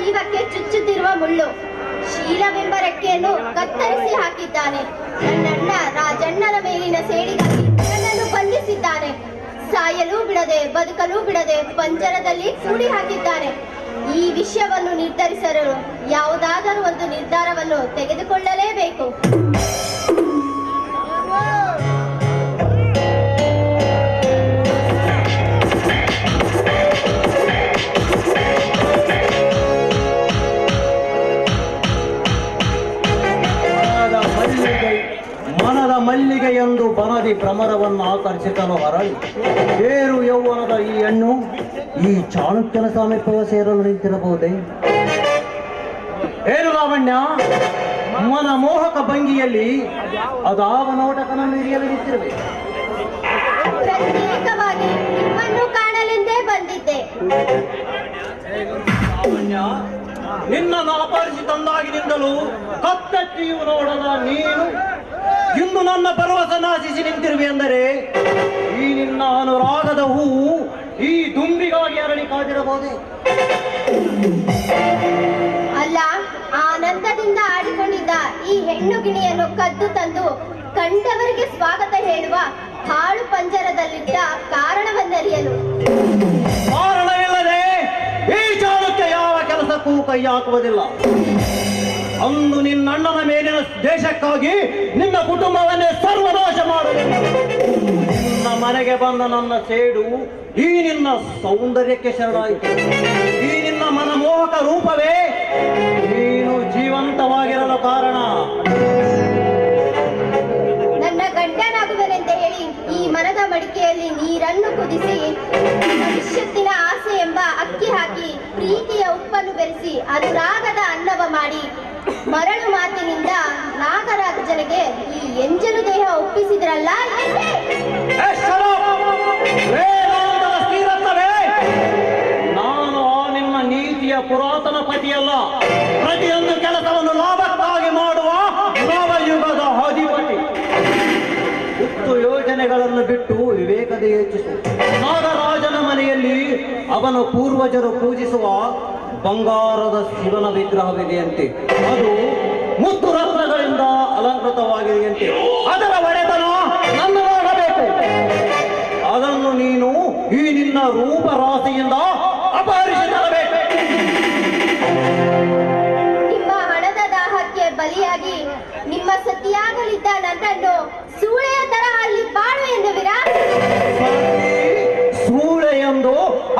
ಜೀವಕ್ಕೆ ಚುಚ್ಚುತ್ತಿರುವ ಮುಳ್ಳು. ಶೀಲವೆಂಬ ರೆಕ್ಕೆಯನ್ನು ಕತ್ತರಿಸಿ ಹಾಕಿದ್ದಾನೆ. ನನ್ನಣ್ಣ ರಾಜಣ್ಣನ ಮೇಲಿನ ಸೇಡಿಗಾಗಿ ನನ್ನನ್ನು ಬಂಧಿಸಿದ್ದಾನೆ. ಸಾಯಲು ಬಿಡದೆ ಬದುಕಲು ಬಿಡದೆ ಪಂಜರದಲ್ಲಿ ಕೂಡಿ ಹಾಕಿದ್ದಾನೆ. ಈ ವಿಷಯವನ್ನು ನಿರ್ಧರಿಸಲು ಯಾವುದಾದರೂ ಒಂದು ನಿರ್ಧಾರವನ್ನು ತೆಗೆದುಕೊಳ್ಳಲೇಬೇಕು. ಮನದ ಮಲ್ಲಿಗೆ ಎಂದು ಬನದಿ ಭ್ರಮರವನ್ನು ಆಕರ್ಷಿಸಲು ಹರಳಿ ಬೇರು ಯೌವನದ ಈ ಹೆಣ್ಣು ಈ ಚಾಣಕ್ಯನ ಸಾಮೀಪ್ಯ ಸೇರಲು ನಿಂತಿರಬಹುದೇ? ಏನು ಲಾವಣ್ಯ, ಮನ ಮೋಹಕ ಭಂಗಿಯಲ್ಲಿ ಅದಾವ ನೋಟಕನನ್ನು ಹಿರಿಯಲು ನಿಂತಿರಬೇಕು. ಪ್ರತ್ಯೇಕವಾಗಿ ನಿಮ್ಮನ್ನು ಕಾಣಲೆಂದೇ ಬಂದಿದ್ದೆ. ಲಾವಣ್ಯ, ನಿನ್ನನ್ನು ಅಪಹರಿಸಿ ತಂದಾಗಿನಿಂದಲೂ ಕತ್ತಟ್ಟಿಯು ನೋಡದ ನೀನು ಇಂದು ನನ್ನ ಭರವಸೆ ನಾಶಿಸಿ ನಿಂತಿರುವೆ ಎಂದರೆ ಈ ನಿನ್ನ ಅನುರಾಗದ ಹೂವು ಈ ದುಂಬಿಗಾಗಿ ಅರಳಿ ಕಾದಿರಬಹುದೇ? ಅಲ್ಲ, ಆನಂದದಿಂದ ಆಡಿಕೊಂಡಿದ್ದ ಈ ಹೆಣ್ಣು ಗಿಣಿಯನ್ನು ಕದ್ದು ತಂದು ಕಂಡವರಿಗೆ ಸ್ವಾಗತ ಹೇಳುವ ಹಾಳು ಪಂಜರದಲ್ಲಿದ್ದ ಕಾರಣವನ್ನರಿಯಲು. ಕಾರಣವಿಲ್ಲದೆ ಈ ಚಾಣಕ್ಯ ಯಾವ ಕೆಲಸಕ್ಕೂ ಕೈ ಹಾಕುವುದಿಲ್ಲ. ಅಂದು ನಿನ್ನಣ್ಣನ ಮೇಲಿನ ದೇಶಕ್ಕಾಗಿ ನಿನ್ನ ಕುಟುಂಬವನ್ನೇ ಸರ್ವನಾಶ ಮಾಡಲಿಲ್ಲ. ನಿನ್ನ ಮನೆಗೆ ಬಂದ ನನ್ನ ಸೇಡು ಈ ನಿನ್ನ ಸೌಂದರ್ಯಕ್ಕೆ ಶರಣಾಯಿತು. ಈ ನಿನ್ನ ಮನಮೋಹಕ ರೂಪವೇ ನೀನು ಜೀವಂತವಾಗಿರಲು ಕಾರಣ. ನನ್ನ ಗಂಡನಾಗುವನೆಂದು ಹೇಳಿ ಈ ಮರದ ಮಡಿಕೆಯಲ್ಲಿ ನೀರನ್ನು ಕುದಿಸಿ ಭವಿಷ್ಯತ್ತಿನ ಆಸೆ ಎಂಬ ಅಕ್ಕಿ ಹಾಕಿ ಪ್ರೀತಿಯ ಉಪ್ಪನ್ನು ಬೆರೆಸಿ ಅನುರಾಗದ ಅನ್ನವ ಮಾಡಿ ಮರಳು ಮಾತಿನಿಂದ ನಾಗರಾಜನಿಗೆ ಈ ಎಂಜಲು ದೇಹ ಒಪ್ಪಿಸಿದ್ರಲ್ಲ. ನಾನು ಆ ನಿಮ್ಮ ನೀತಿಯ ಪುರಾತನ ಪತಿಯಲ್ಲ. ಪ್ರತಿಯೊಂದು ಕೆಲಸವನ್ನು ಲಾಭಕ್ಕಾಗಿ ಮಾಡುವ ನವಯುಗದ ಅಧಿಪತಿ. ಹುಟ್ಟು ಯೋಜನೆಗಳನ್ನು ಬಿಟ್ಟು ವಿವೇಕದ ಯೋಚಿಸು. ನಾಗರಾಜನ ಮನೆಯಲ್ಲಿ ಅವನ ಪೂರ್ವಜರು ಪೂಜಿಸುವ ಬಂಗಾರದ ಶಿವನ ವಿಗ್ರಹವಿದೆಯಂತೆ. ಅದು ಮುತ್ತು ರತ್ನಗಳಿಂದ ಅಲಂಕೃತವಾಗಿದೆಯಂತೆ. ಅದರ ಒಡೆತನ ನನ್ನ ನೋಡಬೇಕು. ಅದನ್ನು ನೀನು ಈ ನಿನ್ನ ರೂಪರಾಶಿಯಿಂದ ಅಪಹರಿಸಿ ತರಬೇಕು. ನಿಮ್ಮ ಹಣದ ದಾಹಕ್ಕೆ ಬಲಿಯಾಗಿ ನಿಮ್ಮ ಸತಿಯಾಗಲಿದ್ದ ನನ್ನನ್ನು ಸೂಳೆಯ ತರ ಅಲ್ಲಿ ಬಾಳು ಎನ್ನುವಿರಾ? ಸೂಳೆ ಎಂದು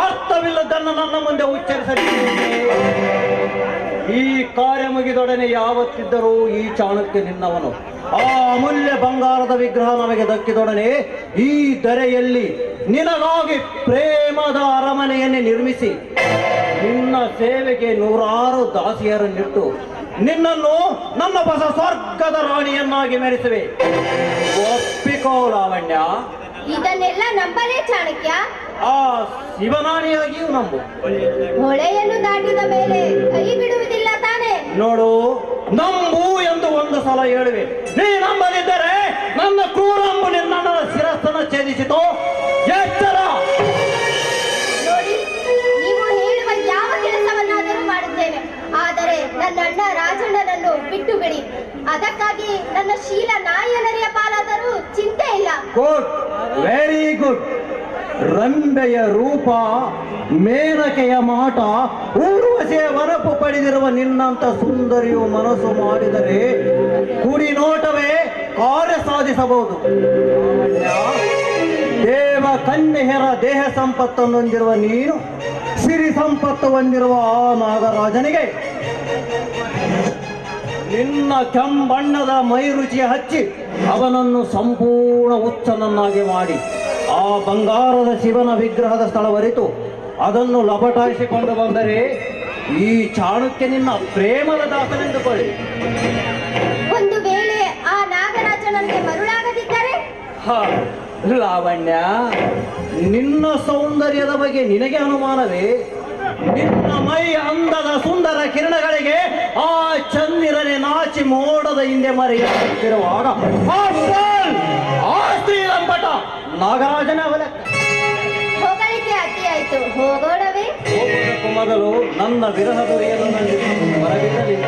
ಅರ್ಥವಿಲ್ಲದನ್ನು ನನ್ನ ಮುಂದೆ ಉಚ್ಚರಿಸಲಿ. ಈ ಕಾರ್ಯ ಮುಗಿದೊಡನೆ ಯಾವತ್ತಿದ್ದರೂ ಈ ಚಾಣಕ್ಯ ನಿನ್ನವನು. ಆ ಅಮೂಲ್ಯ ಬಂಗಾರದ ವಿಗ್ರಹ ನಮಗೆ ದಕ್ಕಿದೊಡನೆ ಈ ದರೆಯಲ್ಲಿ ನಿನಗಾಗಿ ಪ್ರೇಮದ ಅರಮನೆಯನ್ನೇ ನಿರ್ಮಿಸಿ ನಿನ್ನ ಸೇವೆಗೆ 100 ದಾಸಿಯರನ್ನಿಟ್ಟು ನಿನ್ನನ್ನು ನನ್ನ ಹೊಸ ಸ್ವರ್ಗದ ರಾಣಿಯನ್ನಾಗಿ ಮೆರೆಸುವೆ. ಒಪ್ಪಿಕೋ ಲಾವಣ್ಯ. ಇದನ್ನೆಲ್ಲ ನಂಬಲೇ ಚಾಣಕ್ಯ? ಆ ಶಿವನಾಣಿಯಾಗಿಯೂ ನಂಬು. ಹೊಳೆಯನ್ನು ದಾಟಿದ ಮೇಲೆ ಕೈ ಬಿಡುವುದಿಲ್ಲ ತಾನೆ? ನೋಡು, ನಂಬು ಎಂದು ಒಂದು ಸಲ ಹೇಳುವೆ. ನೀ ನಂಬದಿದ್ದರೆ ನನ್ನ ಕ್ರೂರಂಬು ನಿನ್ನ ಶಿರಸ್ಸನ್ನು ಛೇದಿಸಿತು. ಎಚ್ಚರ! ನೋಡಿ, ನೀವು ಹೇಳುವ ಯಾವ ಕೆಲಸವನ್ನಾದರೂ ಮಾಡುತ್ತೇನೆ. ಆದರೆ ನನ್ನ ಅಣ್ಣ ರಾಜಣ್ಣನನ್ನು ಬಿಟ್ಟು ಬಿಡಿ. ಅದಕ್ಕಾಗಿ ನನ್ನ ಶೀಲ ನಾಯಿಯನರಿಯ ಪಾಲಾದರೂ ಚಿಂತೆ ಇಲ್ಲ. Good, very good. ರಂಬೆಯ ರೂಪ, ಮೇನಕೆಯ ಮಾಟ, ಊರ್ವಶಿಯ ವರಪು ಪಡೆದಿರುವ ನಿನ್ನಂತ ಸುಂದರಿಯು ಮನಸ್ಸು ಮಾಡಿದರೆ ಕುಡಿ ನೋಟವೇ ಕಾರ್ಯ ಸಾಧಿಸಬಹುದು. ದೇವ ಕನ್ಯೆಯರ ದೇಹ ಸಂಪತ್ತನ್ನು ಹೊಂದಿರುವ ನೀನು ಸಿರಿ ಸಂಪತ್ತು ಹೊಂದಿರುವ ಆ ನಾಗರಾಜನಿಗೆ ನಿನ್ನ ಕೆಂಬಣ್ಣದ ಮೈರುಚಿ ಹಚ್ಚಿ ಅವನನ್ನು ಸಂಪೂರ್ಣ ಹುಚ್ಚನನ್ನಾಗಿ ಮಾಡಿ ಆ ಬಂಗಾರದ ಶಿವನ ವಿಗ್ರಹದ ಸ್ಥಳವರಿತು ಅದನ್ನು ಲಪಟಾಯಿಸಿಕೊಂಡು ಬಂದರೆ ಈ ಚಾಣಕ್ಯ ನಿನ್ನ ಪ್ರೇಮದ ದಾಸನೆಂದುಕೊಳ್ಳಿ. ಒಂದು ವೇಳೆ ಆ ನಾಗರಾಜನಂತೆ ಮರುಳಾಗದಿದ್ದರೆ? ಲಾವಣ್ಯ, ನಿನ್ನ ಸೌಂದರ್ಯದ ಬಗ್ಗೆ ನಿನಗೆ ಅನುಮಾನವೇ? ನಿನ್ನ ಮೈ ಅಂದದ ಸುಂದರ ಕಿರಣಗಳಿಗೆ ಆ ಚಂದಿರನೆ ನಾಚಿ ಮೋಡದ ಹಿಂದೆ ಮರೆಯುತ್ತಿರುವಾಗ ಆ ಸ್ತ್ರೀ ಲಂಪಟ ನಾಗರಾಜನ ಅವಲ ಹೊಗಳಿಕೆ ಅತಿಯಾಯಿತು. ಹೋಗೋಣವೇ? ಮೊದಲು ನನ್ನ ವಿರಹ ದೊರೆಯಲು ನನಗೆ ಹೊರಗಿರಲಿಲ್ಲ.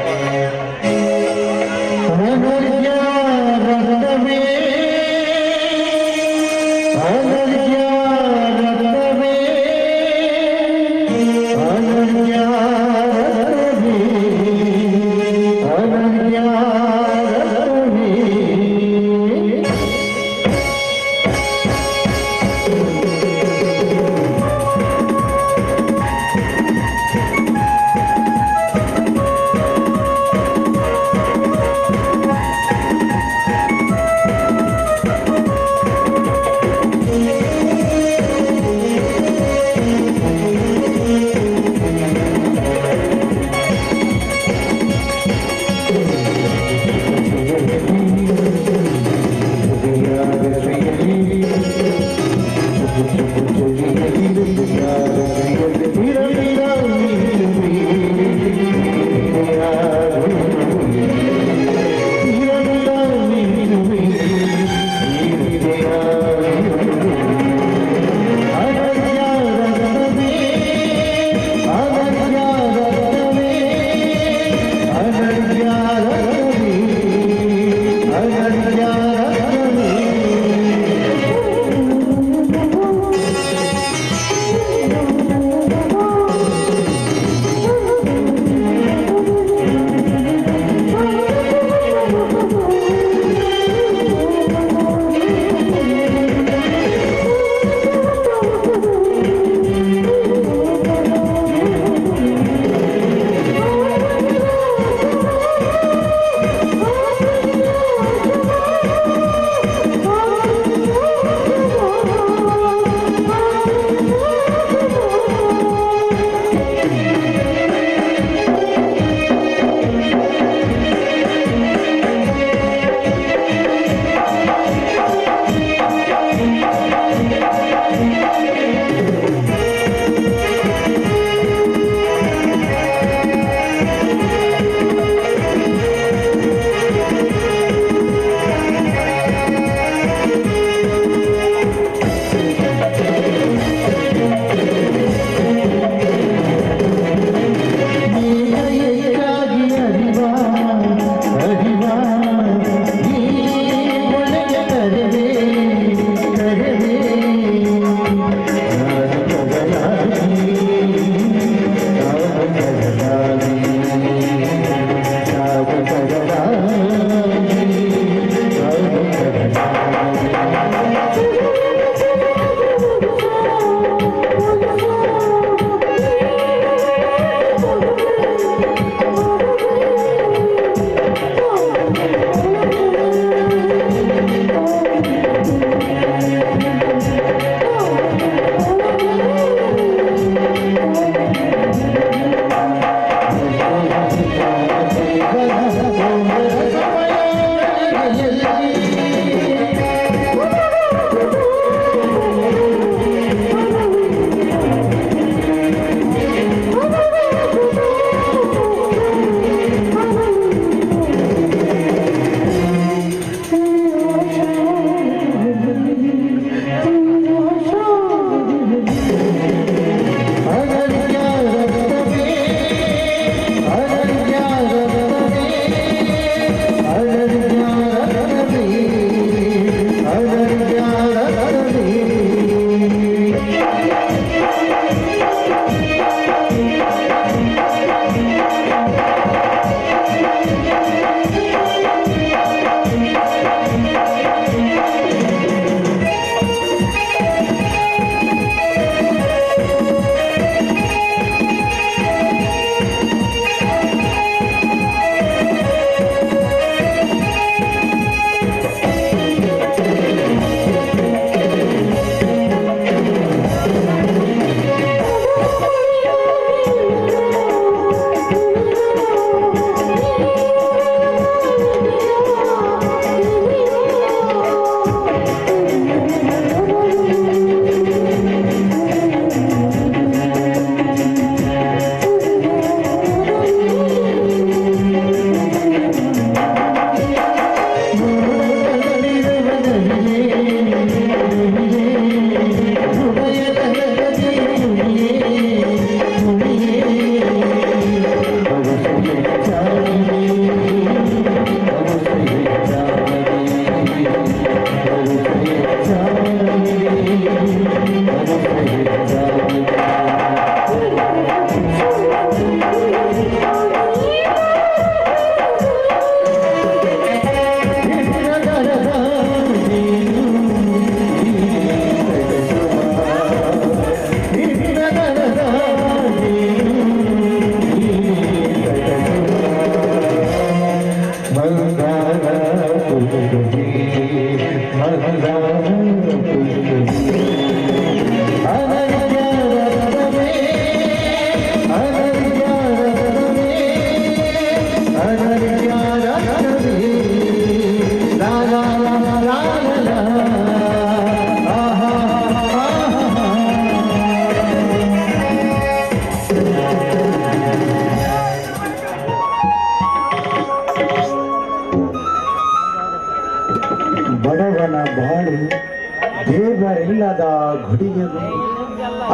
ಇಲ್ಲದ ಗುಡಿಯ ಗುಡಿ.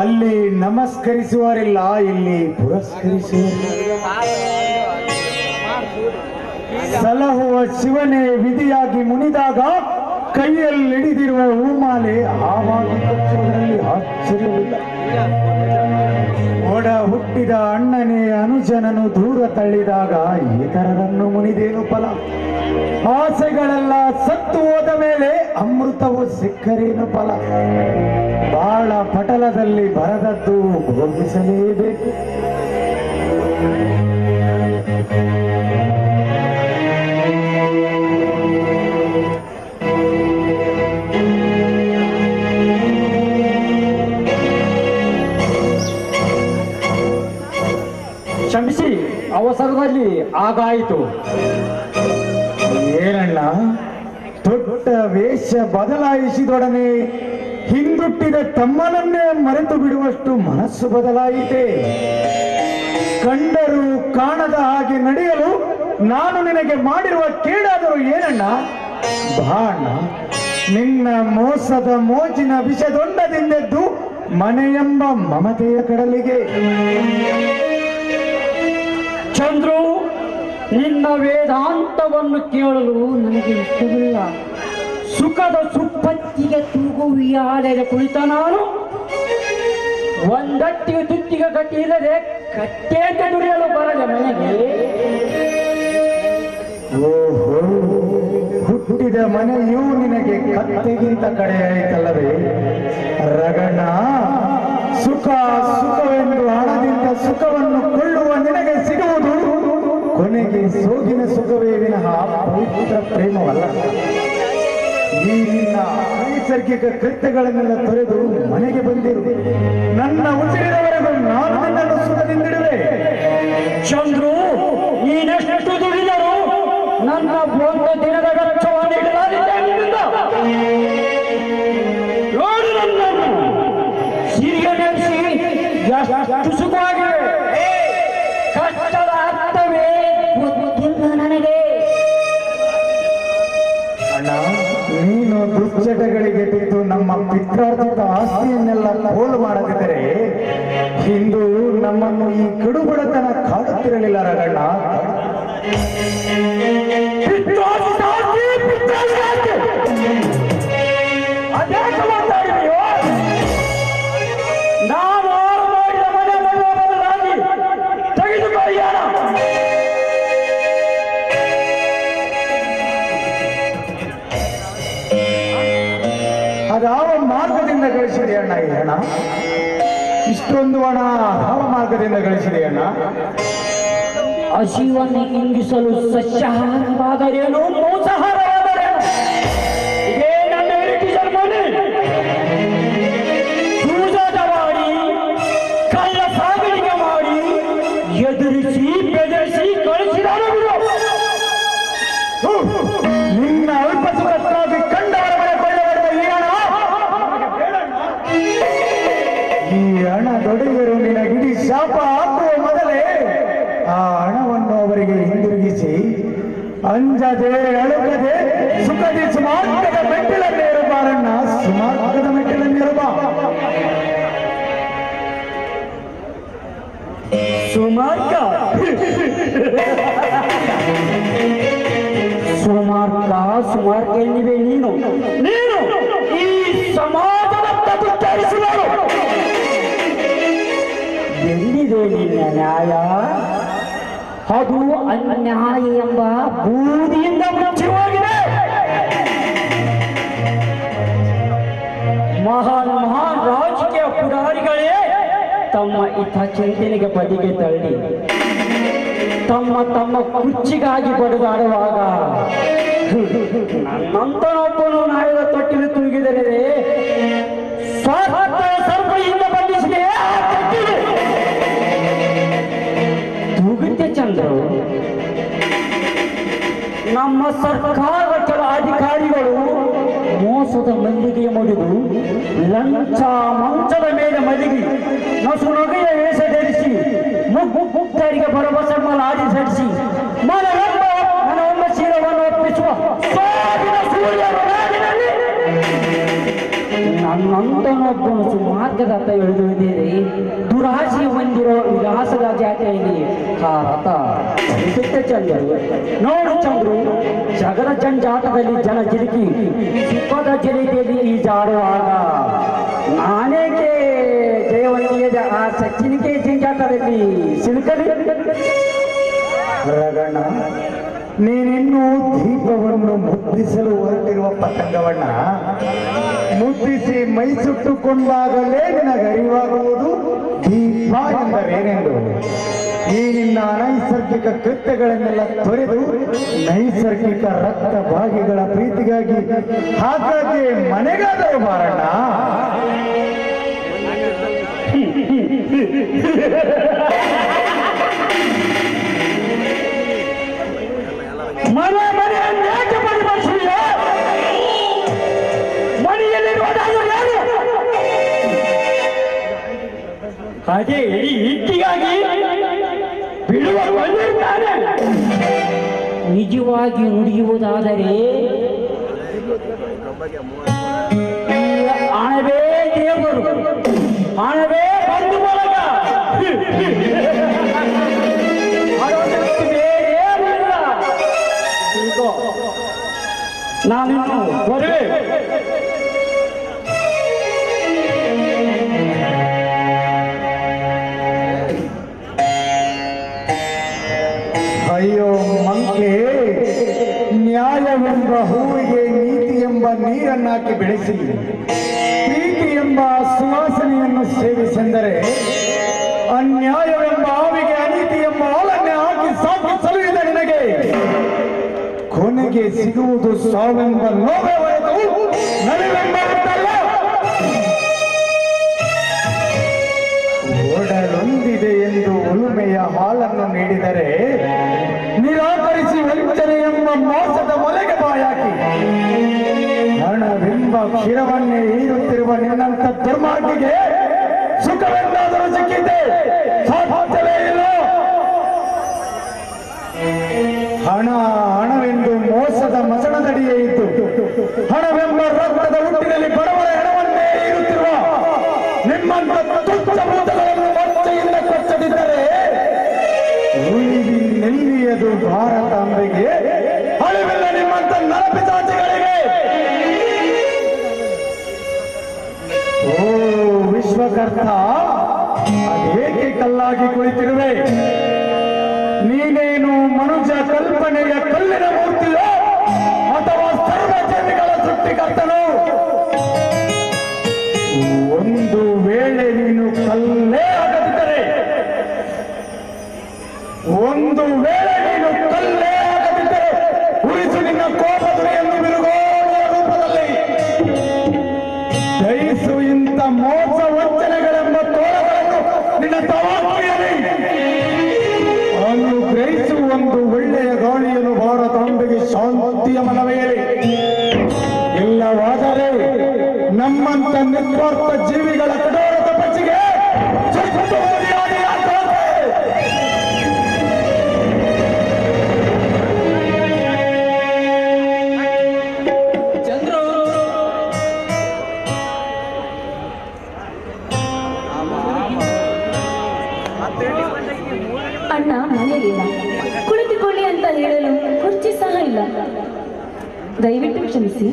ಅಲ್ಲಿ ನಮಸ್ಕರಿಸುವರಿಲ್ಲ, ಇಲ್ಲಿ ಪುರಸ್ಕರಿಸುವರಿಲ್ಲ. ಸಲಹುವ ಶಿವನೇ ವಿಧಿಯಾಗಿ ಮುನಿದಾಗ ಕೈಯಲ್ಲಿ ಹಿಡಿದಿರುವ ಹೂಮಾಲೆ ಆವಾಗಿ ಕಚ್ಚುವುದರಲ್ಲಿ ಆಶ್ಚರ್ಯವಿಲ್ಲ. ಒಡ ಹುಟ್ಟಿದ ಅಣ್ಣನೇ ಅನುಜನನು ದೂರ ತಳ್ಳಿದಾಗ ಇತರರನ್ನು ಮುನಿದೇನು ಫಲ? ಆಸೆಗಳೆಲ್ಲ ಸತ್ತು ಹೋದ ಮೇಲೆ ಅಮೃತವು ಸಿಕ್ಕರೇನು ಫಲ? ಬಾಳ ಪಟಲದಲ್ಲಿ ಬರದದ್ದು ಭೋಗಿಸಲೇಬೇಕು. ಕ್ಷಮಿಸಿ, ಅವಸರದಲ್ಲಿ ಆಗಾಯಿತು. ಏನಣ್ಣ, ದೊಡ್ಡ ವೇಷ ಬದಲಾಯಿಸಿದೊಡನೆ ಹಿಂದುಟ್ಟಿದ ತಮ್ಮನನ್ನೇ ಮರೆತು ಬಿಡುವಷ್ಟು ಮನಸ್ಸು ಬದಲಾಯಿತೆ. ಕಂಡರೂ ಕಾಣದ ಹಾಗೆ ನಡೆಯಲು ನಾನು ನಿನಗೆ ಮಾಡಿರುವ ಕೇಡಾದರೂ ಏನಣ್ಣ? ಬಾಣ, ನಿನ್ನ ಮೋಸದ ಮೋಜಿನ ವಿಷದೊಂಡದಿಂದೆದ್ದು ಮನೆಯೆಂಬ ಮಮತೆಯ ಕಡಲಿಗೆ. ಚಂದ್ರು, ನಿನ್ನ ವೇದಾಂತವನ್ನು ಕೇಳಲು ನನಗೆ ಇಷ್ಟವಿಲ್ಲ. ಸುಖದ ಸುಪ್ಪತ್ತಿಗೆ ತೂಗುವಿಯಾಲೆಗೆ ಕುಳಿತ ನಾನು ಒಂದಟ್ಟಿಗೆ ತುತ್ತಿಗೆ ಗಟ್ಟಿ ಇಲ್ಲದೆ ಕಟ್ಟೇಟ ದುಡಿಯಲು ಬರದೆ ಮನೆಗೆ. ಓಹೋ, ಹುಟ್ಟಿದ ಮನೆಯೂ ನಿನಗೆ ಕತ್ತೆಗಿಂತ ಕಡೆಯಾಯಿತಲ್ಲವೇ ರಗಣ? ಸುಖವೆಂದು ಹಣದಿಂದ ಸುಖವನ್ನು ಕೊಳ್ಳುವ ನಿನಗೆ ಸಿಗುವುದು ಕೊನೆಗೆ ಸೋಗಿನ ಸುಖವೇ ವಿನಃ ಪವಿತ್ರ ಪ್ರೇಮವಲ್ಲ. ಈ ನಿನ್ನ ನೈಸರ್ಗಿಕ ಕೃತ್ಯಗಳನ್ನೆಲ್ಲ ತೊರೆದು ಮನೆಗೆ ಬಂದಿರು. ನನ್ನ ಉಸಿರಿನವರೆಗೂ ನಾನು ನಿನ್ನನ್ನು ಸುಖದಿಂದಿಡುವೆ. ಚಂದ್ರು, ನೀನೆಷ್ಟು ದುಡಿದರು ನನ್ನ ಒಂದು ದಿನದ ವೆಚ್ಚವನ್ನು ಇಡಲಾಗಿದೆ ನಿನ್ನಿಂದ. ನೋಡು ನನ್ನನ್ನು ಸಿರಿಯ ನೆನೆಸಿ ಎಷ್ಟು ಸುಖವಾಗಿದೆ. ಕಷ್ಟದ ಅರ್ಥವೇ ಗೊತ್ತಿಲ್ಲ ನನಗೆ. ಅಣ್ಣ, ನೀನು ದುಶ್ಚಟಗಳಿಗೆ ಬಿದ್ದು ನಮ್ಮ ಪಿತ್ರಾರ್ಜಿತ ಆಸ್ತಿಯನ್ನೆಲ್ಲ ಪೋಲು ಮಾಡದಿದ್ದರೆ ಇಂದು ನಮ್ಮನ್ನು ಈ ಕಡುಬಡತನ ಕಾಡುತ್ತಿರಲಿಲ್ಲ ರಗಣ್ಣ. ಅದೇಕೆ ಮಾತಾಡಿದೆಯೋ? ನಾನು ಮಾಡಿದ ಮನೆ ಮಾಡುವ ಬದಲಾಗಿ ತೆಗೆದುಕೊಳ್ಳೋಣ. ಅದಾವ ಮಾರ್ಗದಿಂದ ಗಳಿಸಿದೆ ಅಣ್ಣ ಈ ಹಣ? ಇಷ್ಟೊಂದು ಹಣ ಯಾವ ಮಾರ್ಗದಿಂದ ಗಳಿಸಿದೆ ಅಣ್ಣ? ಹಸಿವನ್ನು ಇಂಗಿಸಲು ಸಸ್ಯಾಹಾರವಾದರೇನು, ಮಾಂಸಾಹಾರವಾದರೇನು? ಇದೇ ನನ್ನ ಇರಿಟಿಸಲ್ ಮನೆ. ಜೂಜಾಟ ಮಾಡಿ, ಕಳ್ಳ ಸಾಗಾಣಿಕೆ ಮಾಡಿ, ಎದುರಿಸಿ ಬೆದರಿಸಿ ಕಳಿಸಿದಾರು. ನಿನ್ನ ಅಲ್ಪ ಸುಖಕ್ಕಾಗಿ ಕಂಡವರ ಮನೆ ಕೊಳ್ಳಬಾರದ ಈ ಹಣ ಈ ಹಣ ದೊಡೆಯರು ನಿನಗಿಡೀ ಶಾಪ ಹಾಕುವ ಮೊದಲೇ ಆ ಹಣವನ್ನು ಅವರಿಗೆ ಹಿಂದಿರುಗಿಸಿ ಅಂಜದೆ ಅಳುಕದೆ ಸುಖದಿ ಸುಮಾರ್ಗದ ಮೆಟ್ಟಿಲನ್ನೇರು ಬಾರಣ್ಣ, ಸುಮಾರ್ಗದ ಮೆಟ್ಟಿಲನ್ನೇರು ಬಾ. ಸುಮಾರ್ಗ ಸುಮಾರ್ಗ ಎನ್ನಿವೆ ನೀನು. ಈ ಸಮಾಜದ ತುತ್ತರಿಸಿದರು. ಎಲ್ಲಿದೆ ನಿನ್ನ ನ್ಯಾಯ? ಅದು ಅನ್ಯಾಯ ಎಂಬ ಬೂದಿಯಿಂದ ಮುಚ್ಚಿರುವಾಗಿದೆ. ಮಹಾನ್ ರಾಜಕೀಯ ಪುಡಾರಿಗಳೇ ತಮ್ಮ ಹಿತಚಿಂತನೆಗೆ ಬದಿಗೆ ತಳ್ಳಿ ತಮ್ಮ ಕುರ್ಚಿಗಾಗಿ ಬಡಿದಾಡುವಾಗ ನನ್ನಂತನೊಬ್ಬನು ನಾಯದ ತೊಟ್ಟಿಲು ತೂಗಿದರೆ ಸರ್ಪದಿಂದ ಬಂಧಿಸಿದೆ. ತೂಗುತ್ತೆ ಚಂದ್ರು. ನಮ್ಮ ಸರ್ಕಾರದ ಕೆಲ ಅಧಿಕಾರಿಗಳು ಮೋಸದ ಮಲ್ಲಿಗೆ ಮುಡಿದು ಲಂಚ ಮಂಚದ ಮೇಲೆ ಮಲಗಿ ನಸು ನಗೆಯ ವೇಷ ಧರಿಸಿ ಮುಗ್ಧರಿಗೆ ಭರವಸೆ ಆಡಿ ಸಡಿಸಿ ಮನವೊಮ್ಮ ಶಿರವನ್ನು ಒಪ್ಪಿಸುವ ಸಾವಿನ ಸೂರ್ಯರ ನಾಡಿನಲ್ಲಿ ನನ್ನನ್ನು ಮಾರ್ಗದತ್ತ ಎಳೆದಿದ್ದೀರಿ. ದುರಾಶೆ ಹೊಂದಿರೋ ವಿಲಾಸದ ಜಾತಿಯಲ್ಲಿ ಆ ರಥ ಬಿಟ್ಟೆ ಚಂದ್ರು. ನೋಡು ಚಂದ್ರು, ಜಗದ ಜಂಜಾಟದಲ್ಲಿ ಜನ ಜಿರುಕಿ ಸುಖದ ಜಲೀತಿಯಲ್ಲಿ ಈ ಜಾಡುವಾಗ ನಾನೇಕೆ ಜಯವಂತಿಯದ ಆ ಸಚ್ಚಿನಿಕೆ ಜಂಜಾಟದಲ್ಲಿ ಸಿಲುಕಲಿ? ರಗಣ್ಣ, ನೀನಿನ್ನೂ ದೀಪವನ್ನು ಮುದ್ದಿಸಲು ಹೊರಟಿರುವ ಪತಂಗವನ್ನ ಮುದ್ದಿಸಿ ಮೈ ಸುಟ್ಟುಕೊಂಡಾಗಲೇ ನಿನಗರಿವಾಗುವುದು ದೀಪ ಎಂದರೇನೆಂದು. ಈ ನಿನ್ನ ಅನೈಸರ್ಗಿಕ ಕೃತ್ಯಗಳನ್ನೆಲ್ಲ ತೊರೆದು ನೈಸರ್ಗಿಕ ರಕ್ತ ಭಾಗಿಗಳ ಪ್ರೀತಿಗಾಗಿ ಹಾಗಾಗಿ ಮನೆಗಾದರೂ ಬಾರಣ್ಣ. ಮನೆ ಮನೆ ಯಾಕೆ ಪರಿಭಾಷೆಯ ಮನೆಯಲ್ಲಿರುವುದಾದರೂ ಯಾರು? ಹಾಗೆ ಇಟ್ಟಿಗಾಗಿ ಬಿಡುವ ಬಂದಿರ್ತಾನೆ. ನಿಜವಾಗಿ ನುಡಿಯುವುದಾದರೆ ಹಣವೇ ದೇವರು, ಹಣವೇ ಬಂಧು ಬಳಗ, ನಾನಿನ್ನು ಬರುವೆ. ಅಯ್ಯೋ ಮಂಕೆ, ನ್ಯಾಯವೆಂಬ ಹೂವಿಗೆ ನೀತಿ ಎಂಬ ನೀರನ್ನಾಕಿ ಬೆಳೆಸಿ ಪ್ರೀತಿ ಎಂಬ ಸುವಾಸನೆಯನ್ನು ಸೇವಿಸೆಂದರೆ ಅನ್ಯಾಯವೆಂಬ ಹಾವಿಗೆ ಅನೀತಿ ಎಂಬ ಹಾಲನ್ನೇ ಹಾಕಿ ಸಾಕಿ ಸಲುಹಿದ ನಿನಗೆ ಕೊನೆಗೆ ಸಿಗುವುದು ಸಾವೆಂಬ ನೋವೇ ಹೊರತು ನಲಿವೆಂಬ ಉಂಟಲ್ಲ. ಒಡಲೊಂದಿದೆ ಎಂದು ಉಳುಮೆಯ ಹಾಲನ್ನು ನೀಡಿದರೆ ನಿರಾಕರಿಸಿ ವಂಚನೆ ಎಂಬ ಮೋಸದ ಮೊಲೆಗೆ ಬಾಯಾಕಿ ಹಣವೆಂಬ ಕ್ಷೀರವನ್ನೇ ಹೀರುತ್ತಿರುವ ನಿನ್ನಂತ ದುರ್ಮಾರ್ಗಿಗೆ ಸುಖವೆಂದಾದರೂ ಸಿಕ್ಕಿದೆ? ಸಾಧ್ಯವೇ ಇಲ್ಲ. ಹಣವೆಂದು ಮೋಸದ ಮಸಣದಡಿಯೇ ಇದ್ದು ಹಣವೆಂಬ ರಕ್ತದ ಹುಟ್ಟಿನಲ್ಲಿ ಬಡವರ ಹಣವನ್ನೇ ಇರುತ್ತಿರುವ ನಿಮ್ಮಂತ ತುಚ್ಛ ಭೂತಗಳನ್ನು ಮಚ್ಚೆಯಿಂದ ಕೊಚ್ಚದಿದ್ದರೆ ಉಳಿವಿ ನೆಲ್ಲಿಯದು ಭಾರತಾಂಬೆಗೆ, ಅಳಿವಿಲ್ಲ ನಿಮ್ಮಂತ ನರಪಿಶಾಚಿಗಳಿಗೆ. ಓ ವಿಶ್ವಕರ್ತ, ಅದೇಕೆ ಕಲ್ಲಾಗಿ ಕುಳಿತಿರುವೆ? ನೀನೇನು ಮನುಷ್ಯ ಕಲ್ಪನೆಯ ಕಲ್ಲಿನ ಮೂರ್ತಿಯೋ ಅಥವಾ ಸರ್ವಜೀವಿಗಳ ಸೃಷ್ಟಿಕರ್ತನೋ? ಒಂದು ವೇಳೆ ನೀನು ಕಲ್ಲೇ ಆಗದಿದ್ದರೆ, ಒಂದು ವೇಳೆ ನೀನು ಕಲ್ಲೇ ಆಗದಿದ್ದರೆ ಉಳಿಸು ನಿನ್ನ ಕೋಪದುರಿಯನ್ನು ಬಿರುಗೋಣಿಯ ರೂಪದಲ್ಲಿ ದಯಿಸು. ಇಂಥ ಮೋಸ ವಂಚನೆಗಳೆಂಬ ತೋಳಗಳನ್ನು ನಿನ್ನ ತವಾಕಿಯಲ್ಲಿ ಗ್ರಹಿಸು. ಒಂದು ಒಳ್ಳೆಯ ಗಾಳಿಯನ್ನು ಭಾರತಾಂಬೆಗೆ ಶಾಂತಿಯ ಮನವೆಯಲಿ. ಇಲ್ಲವಾದರೆ ನಮ್ಮಂತ ನಿಸ್ವಾರ್ಥ ಜೀವಿಗಳ ಕಠೋರ ತಪಸ್ಸಿಗೆ ಚಂದ್ರು, ಅಣ್ಣ ಮನೆಯಲ್ಲಿಲ್ಲ, ಕುಳಿತುಕೊಳ್ಳಿ ಅಂತ ಹೇಳಲು ಕುರ್ಚಿ ಸಹ ಇಲ್ಲ. ದಯವಿಟ್ಟು ಕ್ಷಮಿಸಿ.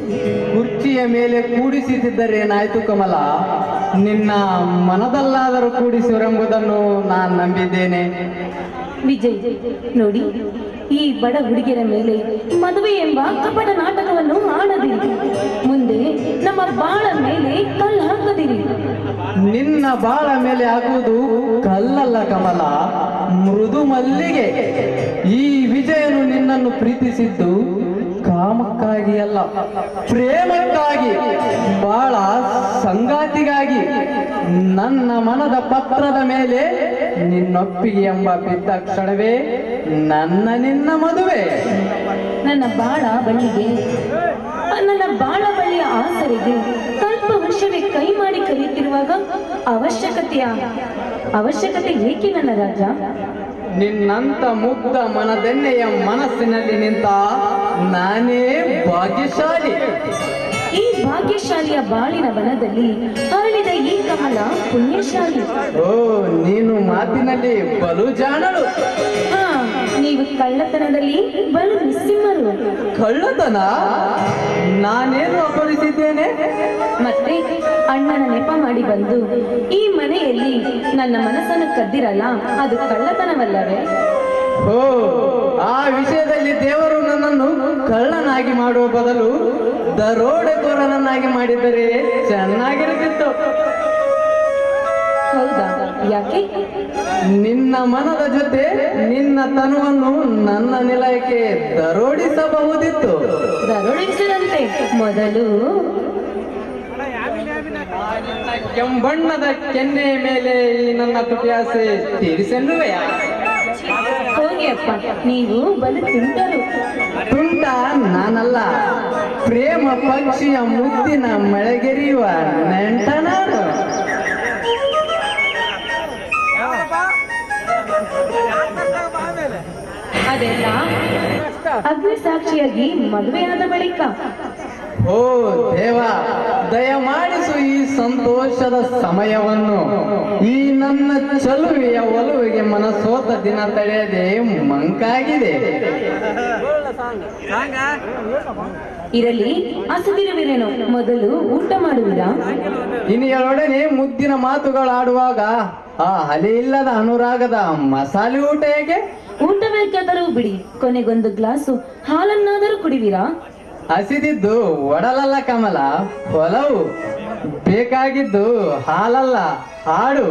ಕುರ್ಚಿಯ ಮೇಲೆ ಕೂಡಿಸಿದ್ದರೇನಾಯ್ತು ಕಮಲ? ನಿನ್ನ ಮನದಲ್ಲಾದರೂ ಕೂಡಿಸಿರೆಂಬುದನ್ನು ನಾನು ನಂಬಿದ್ದೇನೆ. ವಿಜಯ್, ನೋಡಿ, ಈ ಬಡ ಹುಡುಗಿಯರ ಮೇಲೆ ಮದುವೆ ಎಂಬ ಕಪಟ ನಾಟಕವನ್ನು ಆಡದಿರಿ. ಮುಂದೆ ನಮ್ಮ ಬಾಳ ಮೇಲೆ ಕಲ್ಲು ಹಾಕದಿರಿ. ನಿನ್ನ ಬಾಳ ಮೇಲೆ ಆಗುವುದು ಕಲ್ಲಲ್ಲ ಕಮಲ, ಮೃದು ಮಲ್ಲಿಗೆ. ಈ ವಿಜಯನು ನಿನ್ನನ್ನು ಪ್ರೀತಿಸಿದ್ದು ಕಾಮಕ್ಕಾಗಿ ಅಲ್ಲ, ಪ್ರೇಮಕ್ಕಾಗಿ, ಬಾಳ ಸಂಗಾತಿಗಾಗಿ. ನನ್ನ ಮನದ ಪತ್ರದ ಮೇಲೆ ನಿನ್ನೊಪ್ಪಿಗೆ ಎಂಬ ಬಿದ್ದ ಕ್ಷಣವೇ ನನ್ನ ನಿನ್ನ ಮದುವೆ. ನನ್ನ ಬಾಳ ಬಳ್ಳಿಗೆ, ನನ್ನ ಬಾಳ ಬಳ್ಳಿಯ ಆಸರೆಗೆ ಕಲ್ಪ ವರ್ಷವೇ ಕೈ ಮಾಡಿ ಕರೆಯುತ್ತಿರುವಾಗ ಅವಶ್ಯಕತೆ ಏಕೆ ನನ್ನ ರಾಜ? ನಿನ್ನಂತ ಮುಗ್ಧ ಮನದೆನ್ನೆಯ ಮನಸ್ಸಿನಲ್ಲಿ ನಿಂತ ನಾನೇ ಭಾಗ್ಯಶಾಲಿ. ಈ ಭಾಗ್ಯಶಾಲಿಯ ಬಾಳಿನ ವನದಲ್ಲಿ ಅರಳಿದ ಈ ಕಮಲ ಪುಣ್ಯಶಾಲಿ. ಓ, ನೀನು ಮಾತಿನಲ್ಲಿ ಬಲು ಜಾಣಳು. ಹಾ, ನೀವು ಕಳ್ಳತನದಲ್ಲಿ ಬಲು ನಿಸ್ಸಿಮರು. ಕಳ್ಳತನ? ನಾನೇನು ಅಪರಿಸಿದ್ದೇನೆ? ಮತ್ತೆ ಅಣ್ಣನ ನೆಪ ಮಾಡಿ ಬಂದು ಈ ಮನೆಯಲ್ಲಿ ನನ್ನ ಮನಸ್ಸನ್ನು ಕದ್ದಿರಲ್ಲ, ಅದು ಕಳ್ಳತನವಲ್ಲವೇ? ಓ, ಆ ವಿಷಯದಲ್ಲಿ ದೇವರು ನನ್ನನ್ನು ಕಳ್ಳನಾಗಿ ಮಾಡುವ ಬದಲು ದರೋಡೆಕೋರನನ್ನಾಗಿ ಮಾಡಿದರೆ ಚೆನ್ನಾಗಿರುತ್ತಿತ್ತು. ಹೌದಾ? ಯಾಕೆ? ನಿನ್ನ ಮನದ ಜೊತೆ ನಿನ್ನ ತನುವನ್ನು ನನ್ನ ನಿಲಯಕ್ಕೆ ದರೋಡಿಸಬಹುದಿತ್ತು. ದರೋಡಿಸದಂತೆ ಮೊದಲು ಕೆಂಬಣ್ಣದ ಕೆನ್ನೆಯ ಮೇಲೆ ಈ ನನ್ನ ತುಟಿಯಾಸೆ ತೀರಿಸೆನ್ನುವೆಯ? ಹೋಗಿ ಅಪ್ಪ, ನೀವು ಬಲು ತುಂಟರು. ತುಂಟ ನಾನಲ್ಲ, ಪ್ರೇಮ ಪಕ್ಷಿಯ ಮುದ್ದಿನ ಮಳೆಗೆರೆಯುವ ನೆಂಟ ನಾನು. ಅದೆಲ್ಲ ಅಗ್ನಿ ಸಾಕ್ಷಿಯಾಗಿ ಮದುವೆಯಾದ ಬಳಿಕ. ಓ ದೇವ, ದಯಮಾಡಿಸು ಈ ಸಂತೋಷದ ಸಮಯವನ್ನು. ಈ ನನ್ನ ಚಲುವೆಯ ಒಲುವಿಗೆ ಮನಸೋತ ದಿನ ತಡೆಯದೆ ಮಂಕಾಗಿದೆ. ಇರಲಿ, ಹಸಿದಿರುವಿರೇನೋ, ಮೊದಲು ಊಟ ಮಾಡುವಿರಾ? ಇನಿಯೊಡನೆ ಮುದ್ದಿನ ಮಾತುಗಳಾಡುವಾಗ ಆ ಹಲೆ ಇಲ್ಲದ ಅನುರಾಗದ ಮಸಾಲೆ ಊಟ ಹೇಗೆ? ಊಟ ಬೇಕಾದರೂ ಬಿಡಿ, ಕೊನೆಗೊಂದು ಗ್ಲಾಸು ಹಾಲನ್ನಾದರೂ ಕುಡಿವಿರಾ? ಹಸಿದಿದ್ದು ಒಡಲಲ್ಲ ಕಮಲ, ಹೊಲವು. ಬೇಕಾಗಿದ್ದು ಹಾಲಲ್ಲ, ಹಾಡು.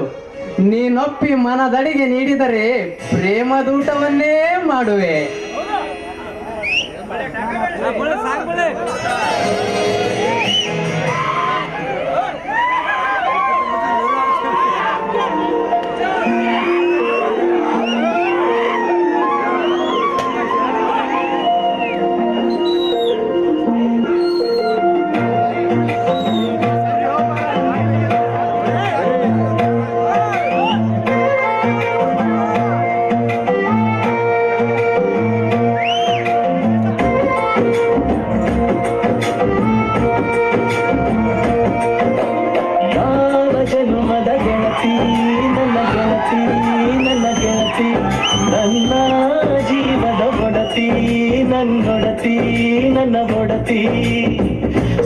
ನೀನೊಪ್ಪಿ ಮನದಡಿಗೆ ನೀಡಿದರೆ ಪ್ರೇಮದೂಟವನ್ನೇ ಮಾಡುವೆ. ನನ್ನ ಜೀವದ ಒಡತಿ, ನನ್ನೊಡತಿ, ನನ್ನ ಒಡತಿ,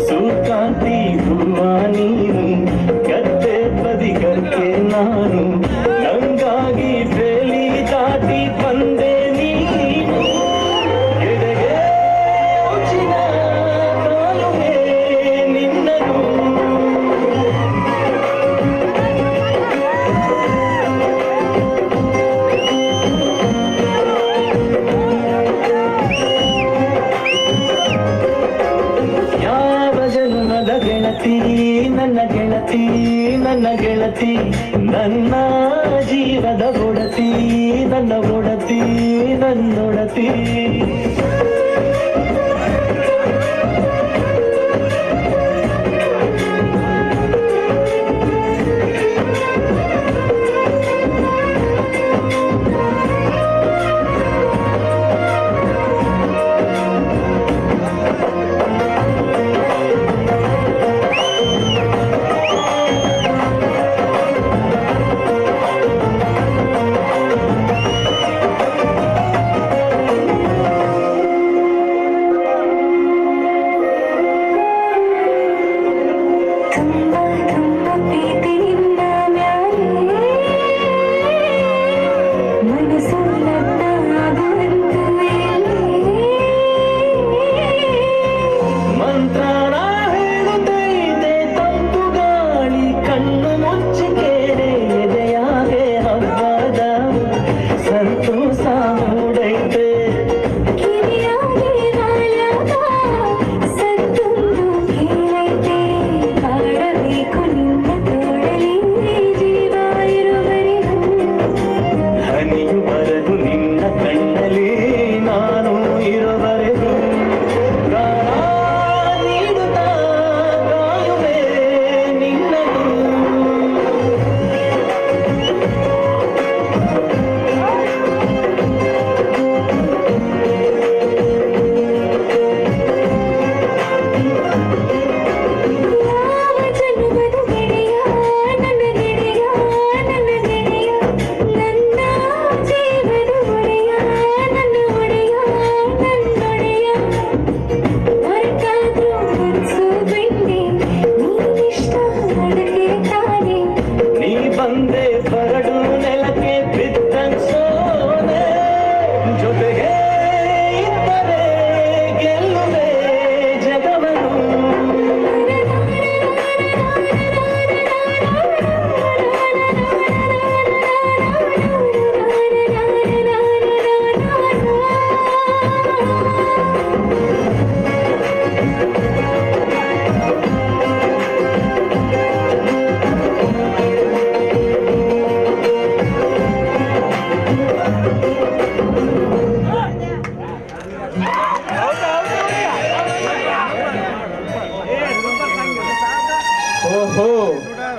ಸೂಕಾಂತಿ ಹೂವ ನೀನು, ಗದ್ದೆ ಬದಿಗಕ್ಕೆ ನಾನು, ನಂಗಾಗಿ ಬೇಲಿ ದಾಟಿ ಬಂದೆ ನೀನು. ಎಡೆಗೆ ಉಚಿನ ಕಾಲುವೆ ನಿನ್ನನು. ನನ್ನ ಗೆಳತಿ, ನನ್ನ ಗೆಳತಿ, ನನ್ನ ಜೀವದ ಒಡತಿ, ನನ್ನ ಒಡತಿ, ನನ್ನೊಡತಿ.